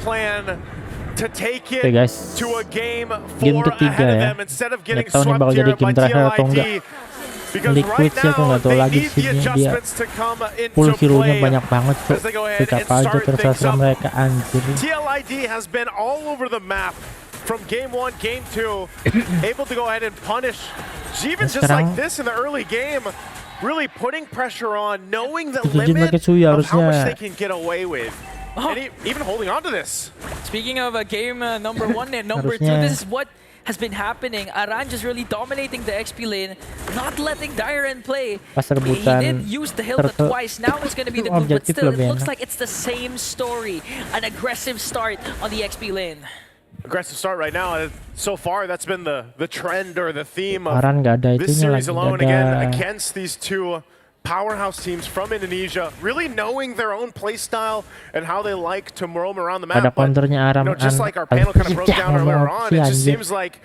plan to take it guys. to a game Game 4 ketiga ahead of ya. them instead of getting Nggak tahu nih swept bakal here jadi by game terakhir atau TLID. Because Liquid right sih aku now nggak tahu they lagi need sih the dia adjustments to come full into hero-nya play banyak banget tuh. as they go ahead Pick and apa aja start things terserah up. mereka anjir. TLID has been all over the map from game 1, game 2, able to go ahead and punish even just like this in the early game, really putting pressure on, knowing the limit of how much they can get away with. And even holding on to this. Speaking of game number 1 and number 2, this is what has been happening. Aran just really dominating the XP lane, not letting Dyren play. He did use the hill twice. Now it's going to be the move, but still, it looks like it's the same story. An aggressive start on the XP lane. Aggressive start right now. So far, that's been the trend or the theme of this series alone. Again, against these two powerhouse teams from Indonesia, really knowing their own play style and how they like to roam around the map. But, just like our panel kind of broke down earlier on, it just seems like,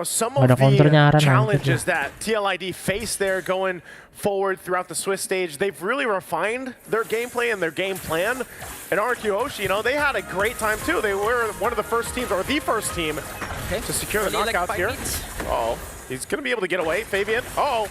some of the challenges that TLID face there going forward throughout the Swiss stage, they've really refined their gameplay and their game plan. And RQ Hoshi, they had a great time too. They were one of the first teams, or the first team, to secure the knockouts here. Oh. He's going to be able to get away. Fabian. Oh,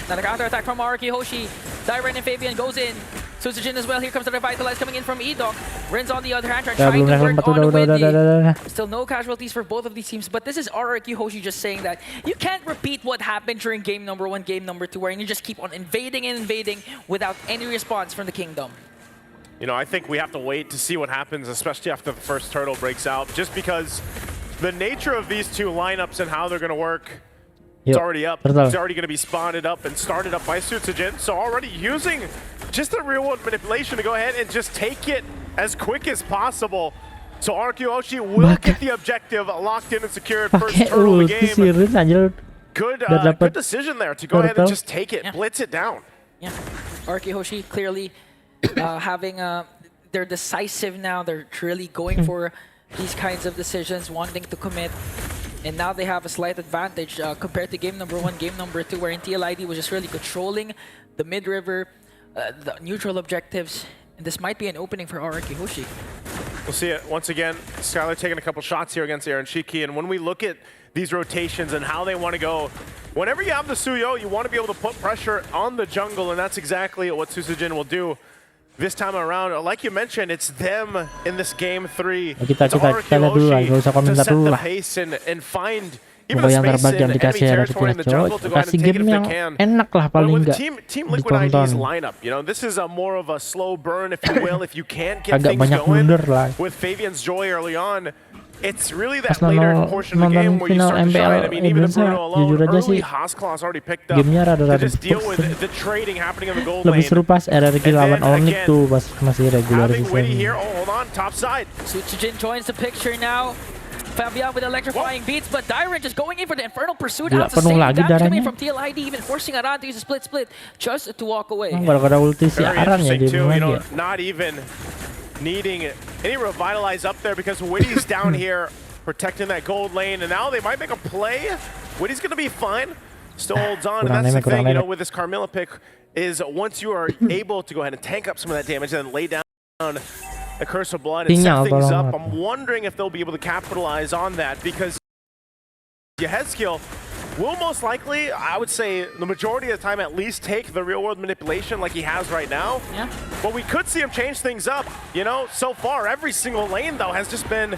not a counter attack from RQ Hoshi. Dyren and Fabian goes in. Susujin as well. Here comes the Revitalize coming in from Edok. Rin's on the other hand, trying to work on Windy. Still no casualties for both of these teams, but this is RQ Hoshi just saying that you can't repeat what happened during game number 1, game number 2, where you just keep on invading and invading without any response from the Kingdom. I think we have to wait to see what happens, especially after the first turtle breaks out, just because the nature of these two lineups and how they're going to work. It's already up. It's already going to be spotted up and started up by Sutsujin. So already using just the real-world manipulation to go ahead and just take it as quick as possible. So RQ Hoshi will get the objective locked in and secured. First turtle of the game. Good decision there to go ahead and just take it, blitz it down. Yeah, RQ Hoshi clearly they're decisive now. They're really going for these kinds of decisions, wanting to commit. And now they have a slight advantage compared to game number 1, game number 2, wherein TLID was just really controlling the mid-river, the neutral objectives. And this might be an opening for RQ Hoshi. We'll see it once again. Skylar taking a couple shots here against Aaron Shiki. And when we look at these rotations and how they want to go, whenever you have the Suyo, you want to be able to put pressure on the jungle. And that's exactly what Susujin will do. This time around, like you mentioned, it's them in this game 3. It's RQ Hoshi to set the pace and find even the space in enemy territory in the jungle to go ahead and take it if they can. But with Team Liquid ID's lineup, this is more of a slow burn, if you will, if you can't get things going. With Fabian's Joy early on, it's really that later portion of the game where you start to shine. I mean, even the Bruno alone, early Haskell's already picked up to just deal with the trading happening in the gold lane. Lebih seru pas RRQ lawan Onyx tuh pas masih regular season. Here, hold on, top side. Sutsujin joins the picture now. Fabian with electrifying beats, but Dyren just going in for the Infernal Pursuit. Out the same damage coming from TLID, even forcing Aran to use a split just to walk away. Gara-gara ulti si Aran ya dia. Not even needing any revitalize up there because Witty's down here protecting that gold lane, and now they might make a play. Witty's going to be fine. Still holds on, and that's the thing, with this Carmilla pick, is once you are able to go ahead and tank up some of that damage and then lay down the Curse of Blood and set things up, I'm wondering if they'll be able to capitalize on that, because your head skill will most likely, I would say, the majority of the time at least take the real-world manipulation like he has right now. Yeah. But we could see him change things up. So far, every single lane, though, has just been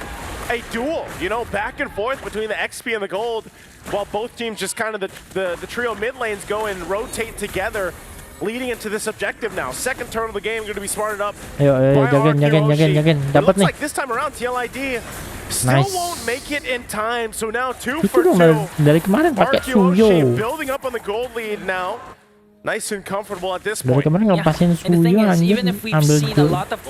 a duel, back and forth between the XP and the gold, while both teams just kind of the trio mid lanes go and rotate together, leading into this objective now. Second turn of the game going to be smarted up. Jagain. It looks like this time around, TLID still won't make it in time. So now 2 for 2. Dari kemarin pakai Suyo. Building up on the gold lead now. Nice and comfortable at this point. Dari kemarin ngelepasin Suyo anjing. Even if we've seen a lot of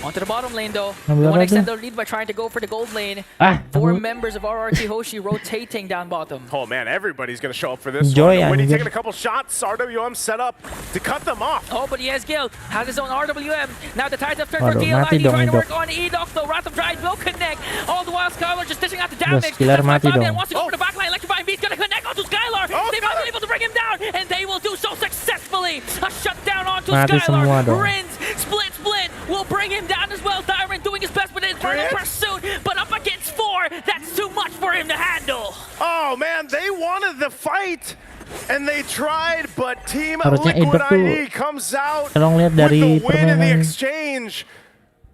onto the bottom lane though, they want to extend their lead by trying to go for the gold lane. 4 members of RRQ Hoshi rotating down bottom. Oh man, everybody's gonna show up for this one. Winnie taking a couple shots, RWM set up to cut them off. Oh, but he has Gil, has his own RWM. Now the tides have turned for TLID, trying to work on Edok though. Wrath of Drive will connect. All the while Skylar just dishing out the damage. Fabian wants to go for the backline, electrifying beat's gonna connect onto Skylar. They've not been able to bring him down, and they will do so successfully. A shutdown onto Skylar. Rins, split, will bring him down as well. Dyren doing his best, with an Infernal Pursuit, but up against 4, that's too much for him to handle. Oh man, they wanted the fight. And they tried, but Team Harusnya Liquid Idok tuh, ID comes out kalau ngeliat with dari the win in the permainan exchange.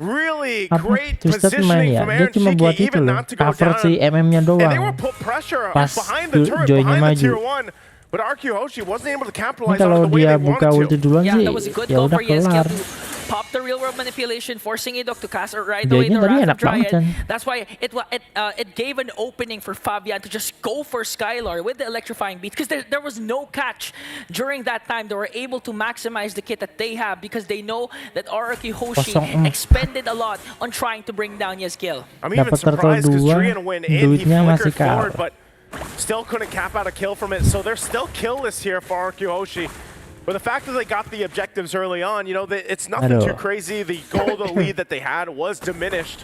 Really apa great Twisted positioning main ya, from dia Aaron cuma buat Cheeky, itu even loh, not to go cover si down. MM-nya And they doang. were put pressure Pas behind the turret, Joy-nya behind the maju. tier 1. But RQ Hoshi wasn't able to Ini capitalize on it kalau the way dia they buka wanted ulti to. duluan Yeah, sih, that was a good ya goal udah for ESK kelar. to pop the real world manipulation, forcing Idok to cast right away Dia the tadi Wrath enak of Dryad. banget kan. That's why it gave an opening for Fabian to just go for Skylar with the electrifying beat, because there was no catch during that time. They were able to maximize the kit that they have because they know that RQ Hoshi 0-4. expended a lot on trying to bring down Yeskill. I'm even Dapat turtle surprised because 2, Drian went in, he duitnya masih flickered forward, kalah. but still couldn't cap out a kill from it. So they're still killless here for RQ Hoshi. But the fact that they got the objectives early on, you know, it's nothing too crazy. The goal, the lead that they had was diminished.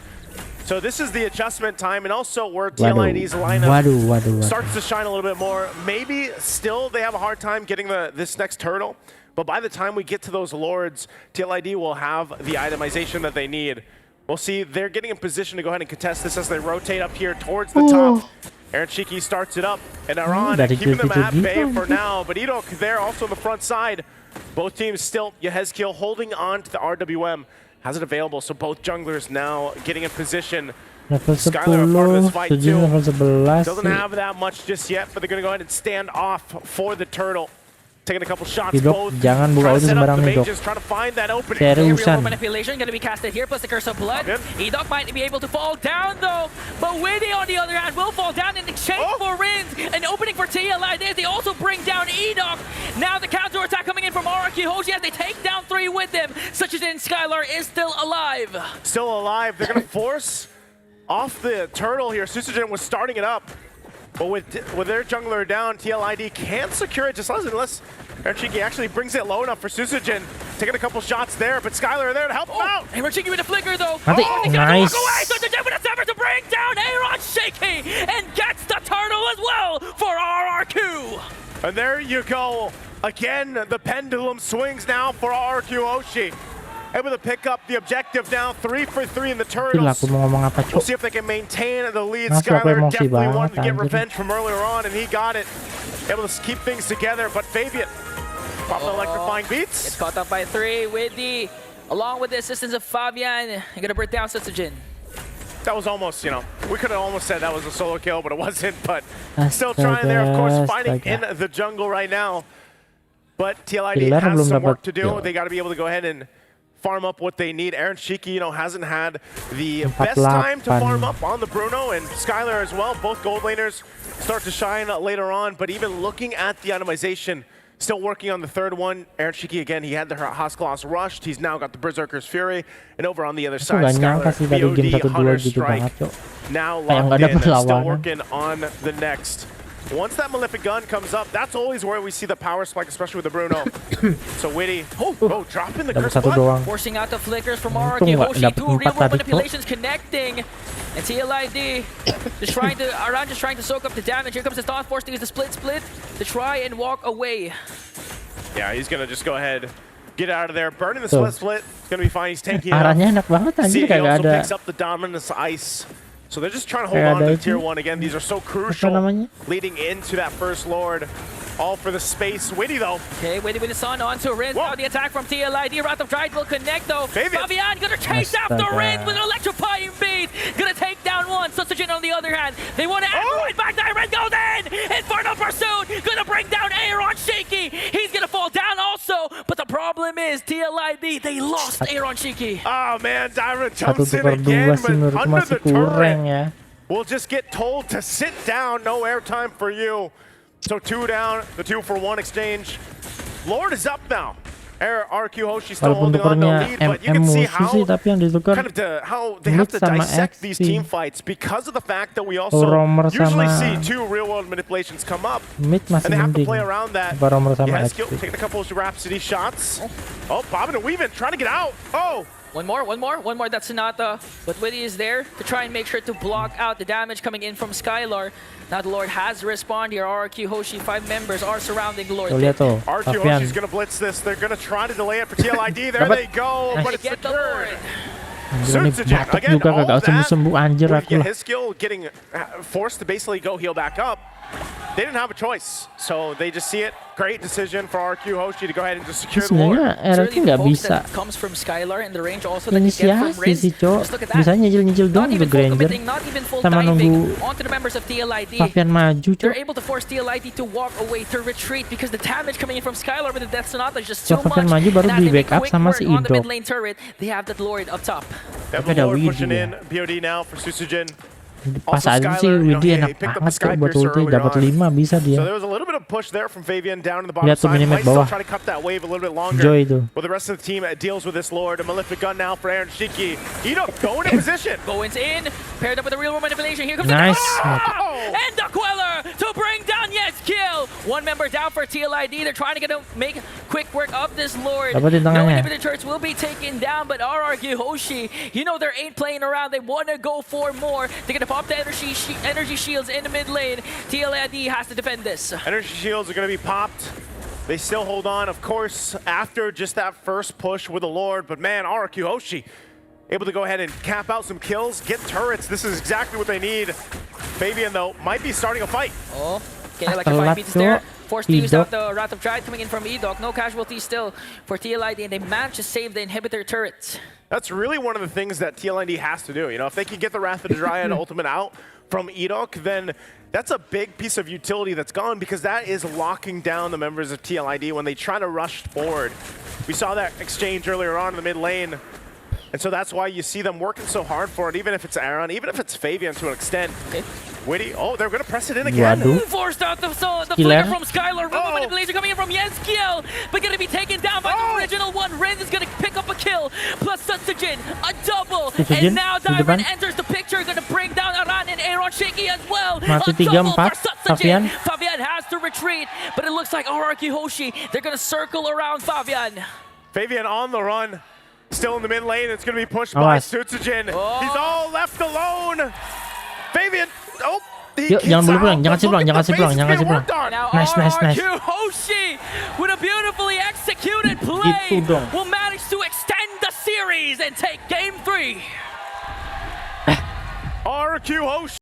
So this is the adjustment time, and also where TLID's lineup starts to shine a little bit more. Maybe still they have a hard time getting this next turtle, but by the time we get to those lords, TLID will have the itemization that they need. We'll see, they're getting in position to go ahead and contest this as they rotate up here towards the top. Aaron Cheeky starts it up, and Aran keeping them at bay for now, but Idok there also on the front side. Both teams still, Yehezkiel holding on to the RWM, has it available, so both junglers now getting in position. Level Skylar a part of this fight 10, too. level 11 Doesn't sih. have that much just yet, but they're going to go ahead and stand off for the turtle. Taking a couple shots, Idok, both jangan buka trying to ulti set up sembarang the Idok. mages, trying to find that opening. Real Seriusan. world manipulation going to be casted here, plus the Curse of Blood. Idok might be able to fall down though, but Winnie on the other hand will fall down in exchange for Rins. An opening for TLID. They also bring down Idok. Now the counter attack coming in from RQ Hoshi as they take down 3 with them. Such as in Skylar is still alive. Still alive. They're going to force off the turtle here. Susagen was starting it up, but with their jungler down, TLID can't secure it just unless Erchiki actually brings it low enough for Susagen. Taking a couple shots there, but Skylar there to help him out. And Erchiki with a flicker though. Mati. He's gonna Nice. walk away. Susagen with a sever to bring down Aaron Shaky and gets the turtle as well for RRQ. And there you go. Again, the pendulum swings now for RQ Hoshi. Able to pick up the objective now, 3 for 3 in the Gila, turtles. aku mau ngomong apa We'll cok? see if they can maintain the lead. Masuk aku Skylar emosi definitely banget, wanted to get anjir. revenge from earlier on, and he got it. Able to keep things together, but Fabian popped the electrifying beats. It's caught up by 3 with along with the assistance of Fabian. You're gonna break down Susagen. That was almost, you know, we could have almost said that was a solo kill, but it wasn't. But still trying there, of course, fighting in the jungle right now. But TLID Killer has belum some work dapat to do. kill. They got to be able to go ahead and farm up what they need. Aaron Cheeky, you know, hasn't had the 48. best time to farm up on the Bruno, and Skylar as well. Both gold laners start to shine later on, but even looking at the itemization, still working on the third one. Aaron Cheeky, again, he had the Hoskloss rushed. He's now got the Berserker's Fury, and over on the other Aku side, gak nyangka sih tadi game BOD 1-2 Hunter gitu Strike. banget cok. Now Kayak locked nggak in, dapet still lawanan. working on the next. Once that Malefic Gun comes up, that's always where we see the power spike, especially with the Bruno. So Witty, dropping the Dapat Curse 1 Blood. doang. Forcing out the flickers from Untung RRQ nggak Hoshi. dapet 2 real 4 world tadi, manipulations connecting. And TLID just trying to, Aran just trying to soak up the damage. Here comes the Thought Force to use the split to try and walk away. Yeah, he's going to just go ahead, get out of there. Burning the Tuh. split. It's going to be fine. He's taking it Arahnya up. enak banget See, anjir, he kagak also ada picks up the Dominus Ice. So they're just trying to hold Kayak on to ada the tier itu. 1 again. These are so apa crucial namanya? leading into that first Lord. All for the space. Witty, though. Okay, waiting with the sun onto Rinz. Whoa. Now the attack from TLID. Wrath of Dryad will connect though. Fabian. Fabian gonna chase after Astaga. Rinz with an electrifying beat. Gonna take down one. Susagen on the other hand. They want to right back there. Rinz goes in. Infernal Pursuit. Gonna bring down Aaron Shaky. He's gonna fall down also. But the problem is TLID. They lost Aaron Shaky. Oh, man. Dyra 1 jumps in per 2 again, sih but menurutku under masih the kurang turret. ya. We'll just get told to sit down. No airtime for you. So 2 down, the 2-for-1 exchange. Lord is up now. RQ Hoshi still Walaupun holding on to tukernya lead, but you can see musuh sih, how tapi yang ditukar how they have to Mid sama dissect these XP. team fights because of the fact that we also Romer usually sama see 2 real-world manipulations come up, mid and masih they have to mending. play around that. Apa Romer sama Yes, XP. taking a couple of Rhapsody shots. Oh, bobbing and weaving, trying to get out. Oh! One more. That's Sonata. But Witty is there to try and make sure to block out the damage coming in from Skylar. Now the Lord has respawned here. RQ Hoshi, 5 members are surrounding the Lord. Tuh lihat tuh, RQ Fabian. Hoshi's going to blitz this. They're going to try to delay it for TLID. There Dapat. they go, but it's Get the secured. Lord. Anjir nih Sutsujin, batuk again, juga all kagak that. sembuh-sembuh anjir aku Yeah, lah. his skill getting forced to basically go heal back up. They didn't have a choice, so they just see it. Great decision for RQ Hoshi to go ahead and just secure the Lord. Sebenarnya RQ nggak bisa comes from Skylar and the range also that you get from inisiasi Rinz. sih cok, Just look at that. bisa nyicil-nyicil Not doang even ke full Granger committing, not even full sama diving nunggu onto the members of TLID. Fabian maju cok. They're able to force TLID to walk away, to retreat because the damage coming in from Skylar with the Death Sonata is just too Setelah Fabian much. maju baru And as di they make backup quick sama work si on the Idok. mid lane turret, they have that Lord up top. They have Tapi the ada Lord Widi pushing ya. in. BOD now for Susujin. Pas Also aja sih Skylar, you know, Widi he enak picked up banget the cok Sky buat Piercer ulti, earlier dapat on. 5 bisa So dia. there was a little bit of push there from Fabian down in the bottom Lihat tuh side. minimat Might still bawah. try to cut that wave a little bit longer. Joy itu. Well, the rest of the team deals with this Lord. A Malefic Gun now for Aaron Shiki. Idok going in position. Goins in, paired up with the real world manipulation. Here comes Nice. the and the Queller to bring down kill. One member down for TLID. They're trying to make quick work of this Lord. Dapatin No tangannya. inhibitor turrets will be taken down, but RRQ Hoshi, you know they ain't playing around. They want to go for more. They're gonna pop the energy shields in the mid lane. TLID has to defend this. Energy shields are going to be popped. They still hold on, of course, after just that first push with the Lord. But man, RQ Hoshi able to go ahead and cap out some kills, get turrets. This is exactly what they need. Fabian, though, might be starting a fight. Oh, okay, like a Telat 5 beats there. cok. Forced to use Idok. out the Wrath of Giant coming in from Edok. No casualties still for TLID, and they managed to save the inhibitor turrets. That's really one of the things that TLND has to do. You know, if they can get the Wrath of the Dryad ultimate out from Edok, then that's a big piece of utility that's gone, because that is locking down the members of TLID when they try to rush forward. We saw that exchange earlier on in the mid lane. And so that's why you see them working so hard for it, even if it's Aaron, even if it's Fabian to an extent. Okay. Witty, oh, they're going to press it in again. Waduh. Forced out the Killer. flicker from Skylar. Remote manipulation coming in from Yenskiel, but going to be taken down by the original one. Ren is going to pick up a kill, plus Sutsujin, a double. Sutsujin, And now di depan. Dyron enters the picture, going to bring down Aran and Aaron Shaky as well. Mati A 3-4, double for Sutsujin. Fabian. Fabian has to retreat, but it looks like RRQ Hoshi, they're going to circle around Fabian. Fabian on the run. Still in the mid lane. It's going to be pushed by Awas. Sutsujin. Oh. He's all left alone. Fabian, oh. he Yuk, gets jangan bulu out, pulang, but jangan sih look pulang, at jangan the sih pulang, base jangan being sih pulang. worked on. Now Nice, nice, nice. RRQ Hoshi, with a beautifully executed play, Gitu dong. will manage to extend the series and take game 3. RQ Hoshi.